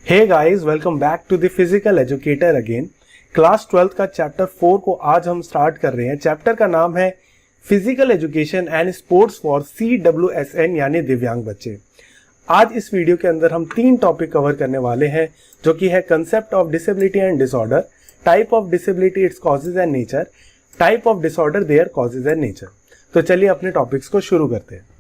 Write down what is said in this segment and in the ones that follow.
Hey guys, welcome back to the physical educator again. Class 12th का chapter 4 को आज हम स्टार्ट कर रहे हैं। चैप्टर का नाम है physical education and sports for CWSN यानी दिव्यांग बच्चे। आज इस वीडियो के अंदर हम 3 टॉपिक कवर करने वाले हैं, जो कि है concept of disability and disorder, type of disability its causes and nature, type of disorder their causes and nature. तो चलिए अपने टॉपिक्स को शुरू करते हैं।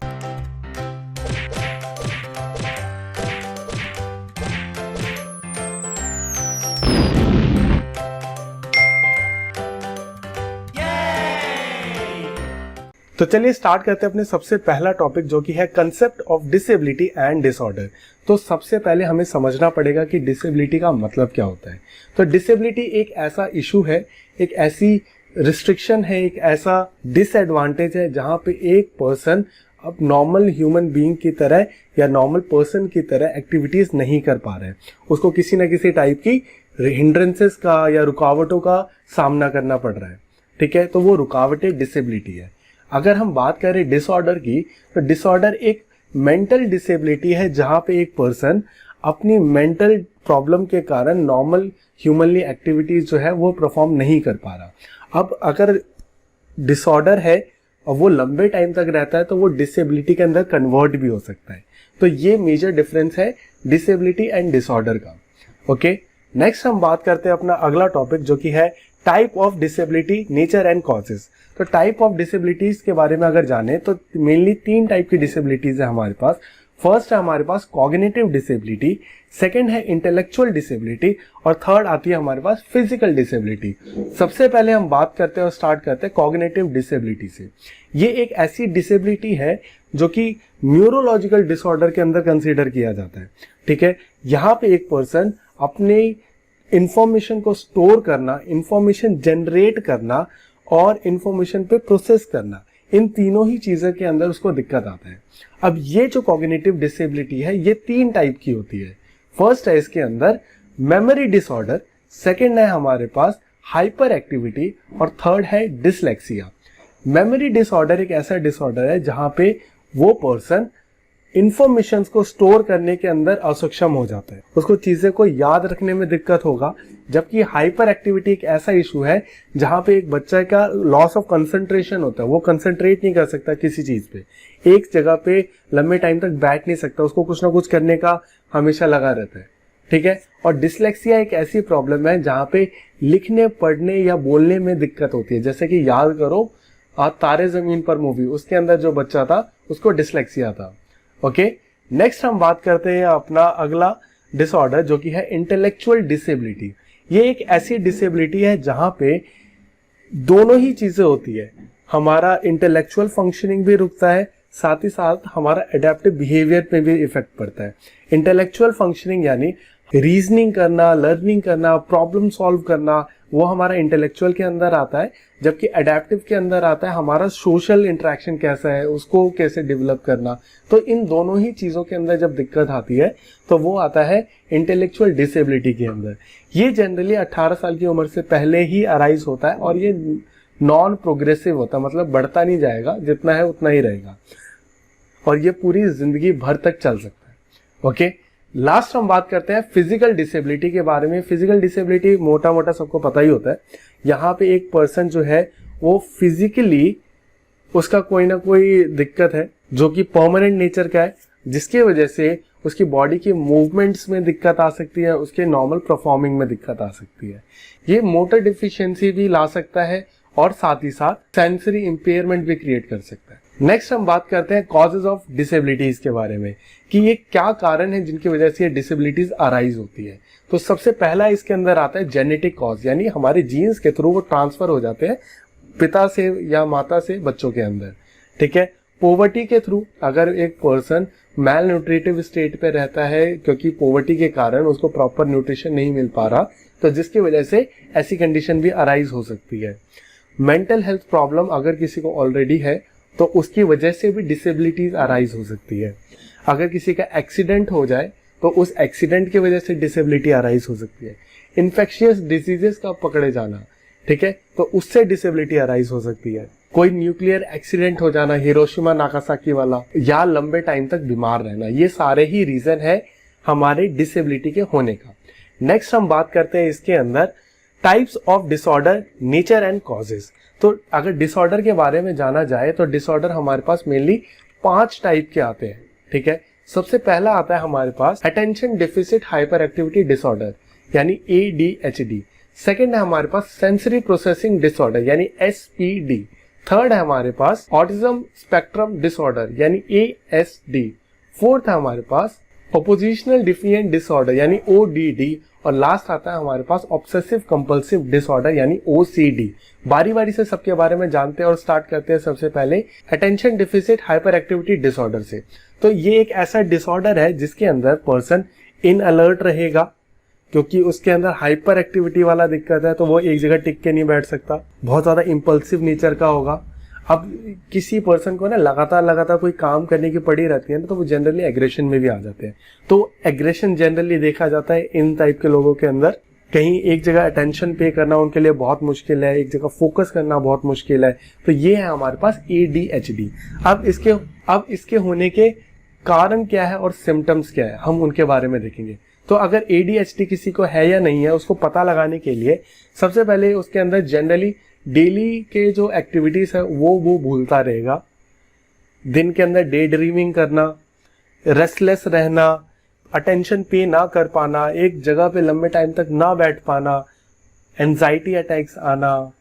तो चलिए स्टार्ट करते हैं अपने सबसे पहला टॉपिक, जो कि है concept of disability and disorder. तो सबसे पहले हमें समझना पड़ेगा कि डिसेबिलिटी का मतलब क्या होता है। तो डिसेबिलिटी एक ऐसा इशू है, एक ऐसी रिस्ट्रिक्शन है, एक ऐसा डिसएडवांटेज है जहां पे एक पर्सन अब नॉर्मल ह्यूमन बीइंग की तरह या नॉर्मल पर्सन की तरह एक्टिविटीज नहीं कर पा रहे हैं। उसको किसी ना किसी टाइप की हिंड्रेंसेस का या रुकावटों का सामना करना पड़ रहा है। ठीक है, तो वो रुकावटें डिसेबिलिटी है। अगर हम बात करें डिसऑर्डर की, तो डिसऑर्डर एक मेंटल डिसेबिलिटी है जहां पे एक पर्सन अपनी मेंटल प्रॉब्लम के कारण नॉर्मल ह्यूमनली एक्टिविटीज जो है वो परफॉर्म नहीं कर पा रहा। अब अगर डिसऑर्डर है और वो लंबे टाइम तक रहता है तो वो डिसेबिलिटी के अंदर कन्वर्ट भी हो सकता है। तो ये मेजर डिफरेंस है डिसेबिलिटी एंड डिसऑर्डर का। ओके, नेक्स्ट हम बात करते हैं अपना अगला टॉपिक, जो कि है type of disability, nature and causes. तो टाइप ऑफ डिसेबिलिटीज के बारे में अगर जाने तो मेनली 3 टाइप की डिसेबिलिटीज है हमारे पास। फर्स्ट है हमारे पास कॉग्निटिव डिसेबिलिटी, सेकंड है इंटेलेक्चुअल डिसेबिलिटी और थर्ड आती है हमारे पास फिजिकल डिसेबिलिटी। सबसे पहले हम बात करते हैं और स्टार्ट करते हैं कॉग्निटिव डिसेबिलिटी से। ये एक ऐसी डिसेबिलिटी है जो कि न्यूरोलॉजिकल डिसऑर्डर के अंदर कंसीडर किया जाता है। ठीक है, यहाँ पे एक पर्सन अपने इंफॉर्मेशन को स्टोर करना, इंफॉर्मेशन जनरेट करना और इंफॉर्मेशन पे प्रोसेस करना, इन तीनों ही चीजों के अंदर उसको दिक्कत आता है। अब ये जो कॉग्निटिव डिसेबिलिटी है ये 3 टाइप की होती है। फर्स्ट है इसके अंदर मेमोरी डिसऑर्डर, सेकंड है हमारे पास हाइपर एक्टिविटी और थर्ड है डिसलेक्सिया। मेमोरी डिसऑर्डर एक ऐसा डिसऑर्डर है जहां पे वो पर्सन इंफॉर्मेशन को स्टोर करने के अंदर असक्षम हो जाता है, उसको चीजें को याद रखने में दिक्कत होगा। जबकि हाइपर एक्टिविटी एक ऐसा इशू है जहां पे एक बच्चा का लॉस ऑफ कंसंट्रेशन होता है, वो कंसंट्रेट नहीं कर सकता किसी चीज पे, एक जगह पे लंबे टाइम तक बैठ नहीं सकता, उसको कुछ ना कुछ करने का हमेशा लगा रहता है। ठीक है, और डिसलेक्सिया एक ऐसी प्रॉब्लम है जहां पे लिखने, पढ़ने या बोलने में दिक्कत होती है। जैसे कि याद करो आज तारे जमीन पर मूवी, उसके अंदर जो बच्चा था उसको डिसलेक्सिया था। ओके, नेक्स्ट हम बात करते हैं अपना अगला डिसऑर्डर, जो कि है इंटेलेक्चुअल डिसेबिलिटी। ये एक ऐसी डिसेबिलिटी है जहां पे दोनों ही चीजें होती है, हमारा इंटेलेक्चुअल फंक्शनिंग भी रुकता है, साथ ही साथ हमारा एडेप्टिव बिहेवियर पे भी इफेक्ट पड़ता है। इंटेलेक्चुअल फंक्शनिंग यानी रीजनिंग करना, लर्निंग करना, प्रॉब्लम सॉल्व करना, वो हमारा इंटेलेक्चुअल के अंदर आता है। जबकि एडेप्टिव के अंदर आता है हमारा सोशल इंटरेक्शन कैसा है, उसको कैसे डेवलप करना। तो इन दोनों ही चीजों के अंदर जब दिक्कत आती है तो वो आता है इंटेलेक्चुअल डिसेबिलिटी के अंदर। ये जनरली 18 साल की उम्र से पहले ही अराइज होता है और ये नॉन प्रोग्रेसिव होता है, मतलब बढ़ता नहीं जाएगा, जितना है उतना ही रहेगा और ये पूरी जिंदगी भर तक चल सकता है। ओके, लास्ट हम बात करते हैं फिजिकल डिसेबिलिटी के बारे में। फिजिकल डिसेबिलिटी मोटा मोटा सबको पता ही होता है। यहाँ पे एक पर्सन जो है वो फिजिकली उसका कोई ना कोई दिक्कत है जो कि परमानेंट नेचर का है, जिसकी वजह से उसकी बॉडी के मूवमेंट्स में दिक्कत आ सकती है, उसके नॉर्मल परफॉर्मिंग में दिक्कत आ सकती है। ये मोटर डिफिशियंसी भी ला सकता है और साथ ही साथ सेंसरी इंपेयरमेंट भी क्रिएट कर सकता है। नेक्स्ट हम बात करते हैं कॉजेज ऑफ डिसेबिलिटीज के बारे में, कि ये क्या कारण है जिनकी वजह से ये डिसेबिलिटीज अराइज होती है। तो सबसे पहला इसके अंदर आता है जेनेटिक कॉज, यानी हमारे जीन्स के थ्रू वो ट्रांसफर हो जाते हैं पिता से या माता से बच्चों के अंदर। ठीक है, पॉवर्टी के थ्रू अगर एक पर्सन मैल न्यूट्रिटिव स्टेट पे रहता है क्योंकि पॉवर्टी के कारण उसको प्रॉपर न्यूट्रिशन नहीं मिल पा रहा, तो जिसकी वजह से ऐसी कंडीशन भी अराइज हो सकती है। मेंटल हेल्थ प्रॉब्लम अगर किसी को ऑलरेडी है तो उसकी वजह से भी डिसेबिलिटीज अराइज हो सकती है। अगर किसी का एक्सीडेंट हो जाए तो उस एक्सीडेंट की वजह से डिसेबिलिटी अराइज हो सकती है। इन्फेक्शियस डिजीजेस का पकड़े जाना, ठीक है, तो उससे डिसेबिलिटी अराइज हो सकती है। कोई न्यूक्लियर एक्सीडेंट हो जाना, हिरोशिमा नागासाकी वाला, या लंबे टाइम तक बीमार रहना, ये सारे ही रीजन है हमारे डिसेबिलिटी के होने का। नेक्स्ट हम बात करते हैं इसके अंदर types of disorder, nature and causes. तो अगर डिसऑर्डर के बारे में जाना जाए तो डिसऑर्डर हमारे पास मेनली 5 टाइप के आते हैं, ठीक है। सबसे पहला आता है हमारे पास attention deficit hyperactivity disorder यानी ADHD। सेकेंड है हमारे पास सेंसरी प्रोसेसिंग डिसऑर्डर यानी SPD। थर्ड है हमारे पास ऑटिज्म स्पेक्ट्रम डिसऑर्डर यानी ASD। फोर्थ है हमारे पास ऑपोजिशनल डिफिएंट डिसऑर्डर यानी ODD। और लास्ट आता है हमारे पास ऑब्सेसिव कंपल्सिव डिसऑर्डर यानी OCD। बारी बारी से सबके बारे में जानते हैं और स्टार्ट करते हैं सबसे पहले attention deficit hyperactivity disorder से। तो ये एक ऐसा डिसऑर्डर है जिसके अंदर पर्सन इन अलर्ट रहेगा, क्योंकि उसके अंदर हाइपर एक्टिविटी वाला दिक्कत है, तो वो एक जगह टिक के नहीं बैठ सकता, बहुत ज्यादा इम्पल्सिव नेचर का होगा। अब किसी पर्सन को ना लगातार कोई काम करने की पड़ी रहती है ना, तो वो जनरली एग्रेशन में भी आ जाते हैं। तो एग्रेशन जनरली देखा जाता है इन टाइप के लोगों के अंदर। कहीं एक जगह अटेंशन पे करना उनके लिए बहुत मुश्किल है, एक जगह फोकस करना बहुत मुश्किल है। तो ये है हमारे पास ADHD। अब इसके होने के कारण क्या है और सिम्टम्स क्या है, हम उनके बारे में देखेंगे। तो अगर ADHD किसी को है या नहीं है, उसको पता लगाने के लिए सबसे पहले उसके अंदर जनरली डेली के जो एक्टिविटीज है वो भूलता रहेगा। दिन के अंदर डे ड्रीमिंग करना, रेस्टलेस रहना, अटेंशन पे ना कर पाना, एक जगह पे लंबे टाइम तक ना बैठ पाना, एंजाइटी अटैक्स आना,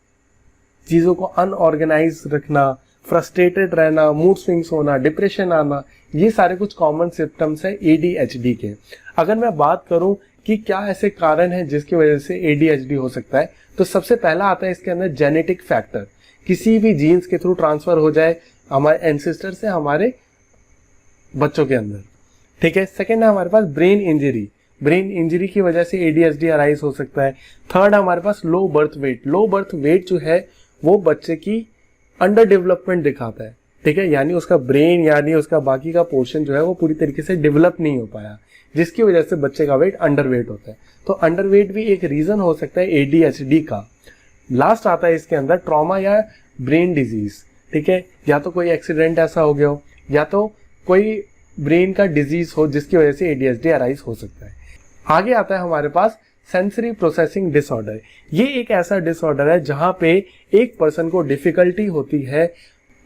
चीज़ों को अनऑर्गेनाइज रखना, फ्रस्ट्रेटेड रहना, मूड स्विंग्स होना, डिप्रेशन आना, ये सारे कुछ कॉमन सिम्टम्स है ADHD के। अगर मैं बात करूं कि क्या ऐसे कारण हैं जिसकी वजह से ADHD हो सकता है, तो सबसे पहला आता है इसके अंदर जेनेटिक फैक्टर, किसी भी जीन्स के थ्रू ट्रांसफर हो जाए हमारे एंसेस्टर से हमारे बच्चों के अंदर, ठीक है। सेकेंड है हमारे पास ब्रेन इंजरी की वजह से ADHD अराइज हो सकता है। थर्ड है हमारे पास लो बर्थ वेट जो है वो बच्चे की अंडर डेवलपमेंट दिखाता है, ठीक है, यानी उसका ब्रेन यानी उसका बाकी का पोर्शन जो है वो पूरी तरीके से डेवलप नहीं हो पाया, जिसकी वजह से बच्चे का वेट अंडर वेट होता है। तो अंडर वेट भी एक रीजन हो सकता है ADHD का। लास्ट आता है इसके अंदर ट्रॉमा या ब्रेन डिजीज, ठीक है, या तो कोई एक्सीडेंट ऐसा हो गया हो या तो कोई ब्रेन का डिजीज हो जिसकी वजह से ADHD अराइज हो सकता है। आगे आता है हमारे पास सेंसरी प्रोसेसिंग डिसऑर्डर। ये एक ऐसा डिसऑर्डर है जहां पे एक पर्सन को डिफिकल्टी होती है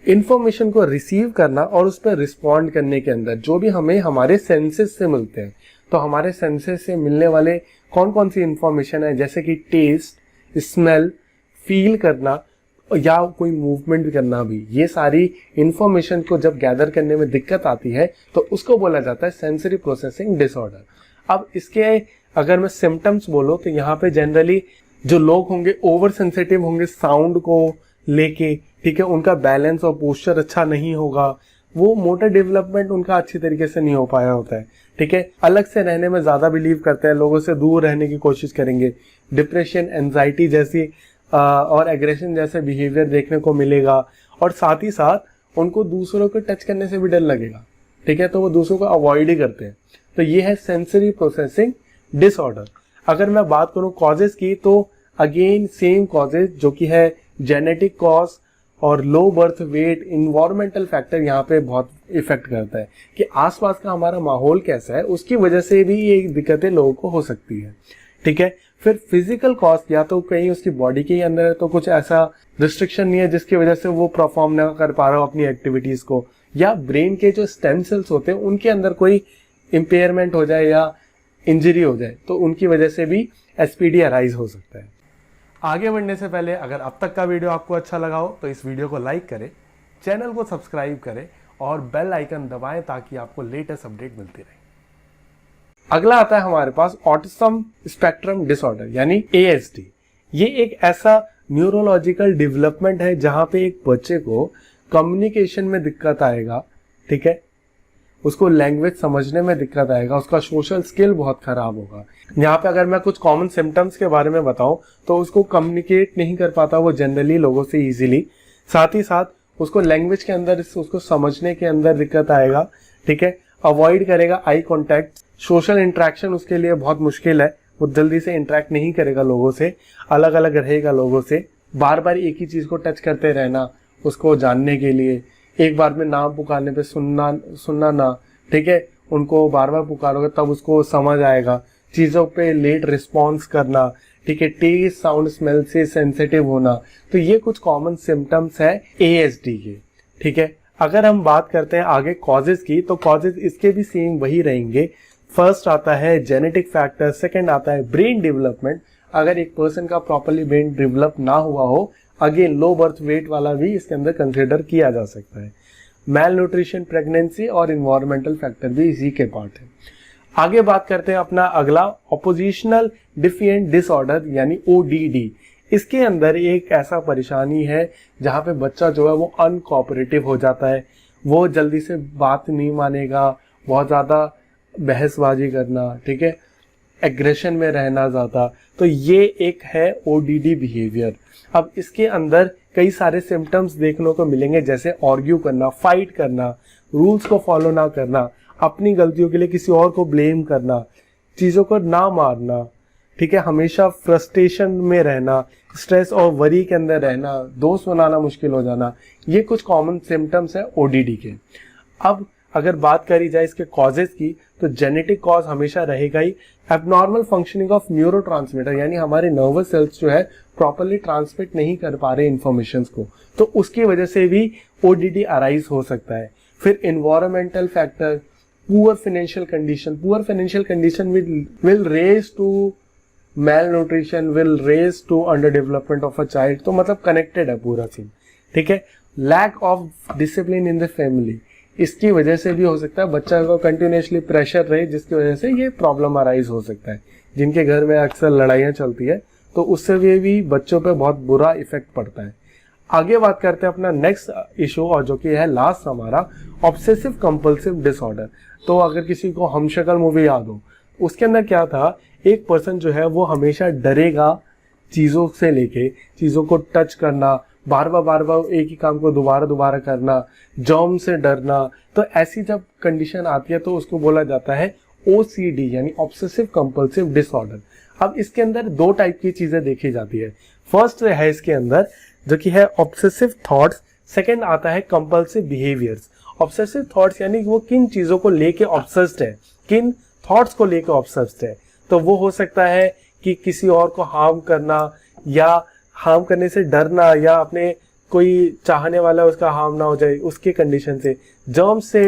इंफॉर्मेशन को रिसीव करना और उस पर रिस्पॉन्ड करने के अंदर, जो भी हमें हमारे सेंसेस से मिलते हैं। तो हमारे सेंसेस से मिलने वाले कौन कौन सी इंफॉर्मेशन है, जैसे कि टेस्ट, स्मेल, फील करना या कोई मूवमेंट करना भी, ये सारी इंफॉर्मेशन को जब गैदर करने में दिक्कत आती है तो उसको बोला जाता है सेंसरी प्रोसेसिंग डिसऑर्डर। अब इसके अगर मैं सिम्टम्स बोलूं तो यहाँ पे जनरली जो लोग होंगे ओवर सेंसिटिव होंगे साउंड को लेके, ठीक है, उनका बैलेंस और पोस्चर अच्छा नहीं होगा, वो मोटर डेवलपमेंट उनका अच्छी तरीके से नहीं हो पाया होता है, ठीक है। अलग से रहने में ज्यादा बिलीव करते हैं, लोगों से दूर रहने की कोशिश करेंगे, डिप्रेशन, एंजाइटी जैसी और एग्रेशन जैसे बिहेवियर देखने को मिलेगा। और साथ ही साथ उनको दूसरों को टच करने से भी डर लगेगा, ठीक है, तो वो दूसरों को अवॉइड ही करते हैं। तो ये है सेंसरी प्रोसेसिंग डिसऑर्डर। अगर मैं बात करूं कॉजेज की तो अगेन सेम कॉजेज जो कि है जेनेटिक कॉज और low birth weight, environmental factor यहाँ पे बहुत इफेक्ट करता है कि आसपास का हमारा माहौल कैसा है, उसकी वजह से भी ये दिक्कतें लोगों को हो सकती है, ठीक है। फिर फिजिकल कॉज, या तो कहीं उसकी बॉडी के अंदर तो कुछ ऐसा रिस्ट्रिक्शन नहीं है जिसकी वजह से वो परफॉर्म ना कर पा रहा हो अपनी एक्टिविटीज को, या ब्रेन के जो स्टेम सेल्स होते हैं उनके अंदर कोई इम्पेयरमेंट हो जाए या इंजरी हो जाए, तो उनकी वजह से भी SPD अराइज हो सकता है। आगे बढ़ने से पहले अगर अब तक का वीडियो आपको अच्छा लगा हो तो इस वीडियो को लाइक करें, चैनल को सब्सक्राइब करें और बेल आइकन दबाएं ताकि आपको लेटेस्ट अपडेट मिलती रहे। अगला आता है हमारे पास ऑटिज्म स्पेक्ट्रम डिसऑर्डर यानी ASD। ये एक ऐसा न्यूरोलॉजिकल डेवलपमेंट है जहां पे एक बच्चे को कम्युनिकेशन में दिक्कत आएगा, ठीक है, उसको लैंग्वेज समझने में दिक्कत आएगा, उसका सोशल स्किल बहुत खराब होगा। यहाँ पे अगर मैं कुछ कॉमन सिम्टम्स के बारे में बताऊं तो उसको कम्युनिकेट नहीं कर पाता वो जनरली लोगों से इजीली, साथ ही साथ उसको लैंग्वेज के अंदर उसको समझने के अंदर दिक्कत आएगा, ठीक है, अवॉइड करेगा आई कॉन्टैक्ट, सोशल इंटरेक्शन उसके लिए बहुत मुश्किल है, वो जल्दी से इंटरेक्ट नहीं करेगा लोगों से, अलग अलग रहेगा लोगों से, बार बार एक ही चीज को टच करते रहना उसको जानने के लिए, एक बार में नाम पुकारने पे सुनना ना, ठीक है, उनको बार बार पुकारोगे तब उसको समझ आएगा, चीज़ों पे लेट रिस्पॉन्स करना, ठीक है, टेस्ट साउंड स्मेल से सेंसिटिव होना। तो ये कुछ कॉमन सिम्टम्स है ASD के, ठीक है। अगर हम बात करते हैं आगे कॉजेज की, तो कॉजेज इसके भी सेम वही रहेंगे। फर्स्ट आता है जेनेटिक फैक्टर, सेकंड आता है ब्रेन डेवलपमेंट। अगर एक पर्सन का प्रॉपरली ब्रेन डेवलप ना हुआ हो, अगेन लो बर्थ वेट वाला भी इसके अंदर कंसिडर किया जा सकता है। मेल न्यूट्रिशन, प्रेगनेंसी और इन्वायरमेंटल फैक्टर भी इसी के पार्ट है। आगे बात करते हैं अपना अगला ऑपोजिशनल डिफिएंट डिसऑर्डर यानी ODD। इसके अंदर एक ऐसा परेशानी है जहाँ पे बच्चा जो है वो अनकोऑपरेटिव हो जाता है, वो जल्दी से बात नहीं मानेगा, बहुत ज़्यादा बहसबाजी करना, ठीक है, एग्रेशन में रहना ज़्यादा। तो ये एक है ODD बिहेवियर। अब इसके अंदर कई सारे सिम्टम्स देखने को मिलेंगे, जैसे आर्ग्यू करना, फाइट करना, रूल्स को फॉलो ना करना, अपनी गलतियों के लिए किसी और को ब्लेम करना, चीज़ों को ना मारना, ठीक है, हमेशा फ्रस्ट्रेशन में रहना, स्ट्रेस और वरी के अंदर रहना, दोस्त बनाना मुश्किल हो जाना। ये कुछ कॉमन सिम्टम्स है ODD के। अब अगर बात करी जाए इसके कॉजेज की, तो जेनेटिक कॉज हमेशा रहेगा ही। एबनॉर्मल फंक्शनिंग ऑफ न्यूरोट्रांसमीटर यानी हमारे नर्वस सेल्स जो है प्रॉपरली ट्रांसमिट नहीं कर पा रहे इन्फॉर्मेशन को, तो उसकी वजह से भी ODD अराइज हो सकता है। फिर environmental factor, poor financial condition will raise to malnutrition, will raise to under development of a child. तो मतलब कनेक्टेड है पूरा सीन, ठीक है। Lack of discipline in the family, इसकी वजह से भी हो सकता है बच्चा को कंटिन्यूसली प्रेशर रहे, जिसकी वजह से ये प्रॉब्लम अराइज हो सकता है। जिनके घर में अक्सर लड़ाइयाँ चलती है तो उससे भी बच्चों पे बहुत बुरा इफेक्ट पड़ता है। आगे बात करते हैं अपना नेक्स्ट इशू, और जो कि है लास्ट हमारा, ऑब्सेसिव कंपल्सिव डिसऑर्डर। तो अगर किसी को हमशक्ल मूवी याद हो, उसके अंदर क्या था, एक पर्सन जो है वो हमेशा डरेगा चीज़ों से लेके, चीज़ों को टच करना, बार बार एक ही काम को दोबारा करना, जर्म से डरना। तो ऐसी जब कंडीशन आती है तो उसको बोला जाता है OCD यानी ऑब्सेसिव कंपल्सिव डिसऑर्डर। अब इसके अंदर दो टाइप की चीजें देखी जाती है। फर्स्ट है इसके अंदर जो कि है ऑब्सेसिव थॉट्स, सेकंड आता है कंपल्सिव बिहेवियर्स। ऑब्सेसिव थॉट्स यानी वो किन चीजों को लेके ऑब्सेस्ड है, किन थॉट्स को लेके ऑब्सेस्ड है। तो वो हो सकता है कि किसी और को हार्म करना, या हार्म करने से डरना, या अपने कोई चाहने वाला उसका हार्म ना हो जाए उसके कंडीशन से, जर्म से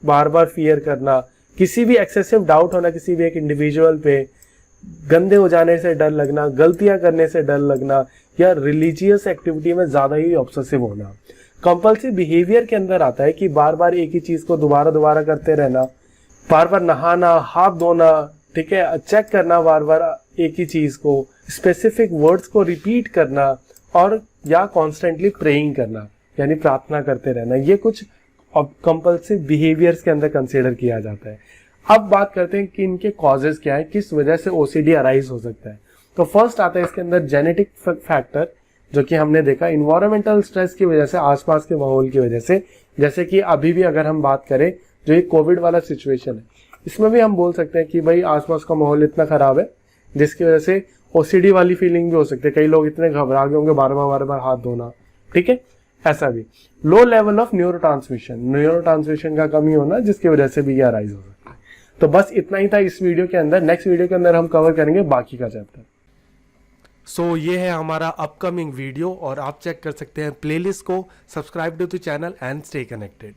बार बार फियर करना, किसी भी एक्सेसिव डाउट होना किसी भी एक इंडिविजुअल पे, गंदे हो जाने से डर लगना, गलतियां करने से डर लगना, या रिलीजियस एक्टिविटी में ज्यादा ही ऑब्सेसिव होना। कंपल्सिव बिहेवियर के अंदर आता है कि बार बार एक ही चीज को दोबारा करते रहना, बार बार नहाना, हाथ धोना, ठीक है, चेक करना बार बार एक ही चीज को, स्पेसिफिक वर्ड्स को रिपीट करना, और या कॉन्स्टेंटली प्रेइंग करना यानी प्रार्थना करते रहना। ये कुछ कंपल्सिव बिहेवियर्स के अंदर कंसीडर किया जाता है। अब बात करते हैं कि इनके कॉजेज क्या है, किस वजह से OCD अराइज हो सकता है। तो फर्स्ट आता है इसके अंदर जेनेटिक फैक्टर, जो कि हमने देखा इन्वायरमेंटल स्ट्रेस की वजह से, आसपास के माहौल की वजह से। जैसे कि अभी भी अगर हम बात करें जो ये कोविड वाला सिचुएशन है, इसमें भी हम बोल सकते हैं कि भाई आसपास का माहौल इतना खराब है जिसकी वजह से OCD वाली फीलिंग भी हो सकती है। कई लोग इतने घबरा गए होंगे बार बार हाथ धोना, ठीक है, ऐसा भी। लो लेवल ऑफ न्यूरोट्रांसमिशन का कमी होना जिसकी वजह से भी ये अराइज हो सकता है। तो बस इतना ही था इस वीडियो के अंदर। नेक्स्ट वीडियो के अंदर हम कवर करेंगे बाकी का चैप्टर। सो ये है हमारा अपकमिंग वीडियो, और आप चेक कर सकते हैं प्लेलिस्ट को। Subscribe to the channel and stay connected.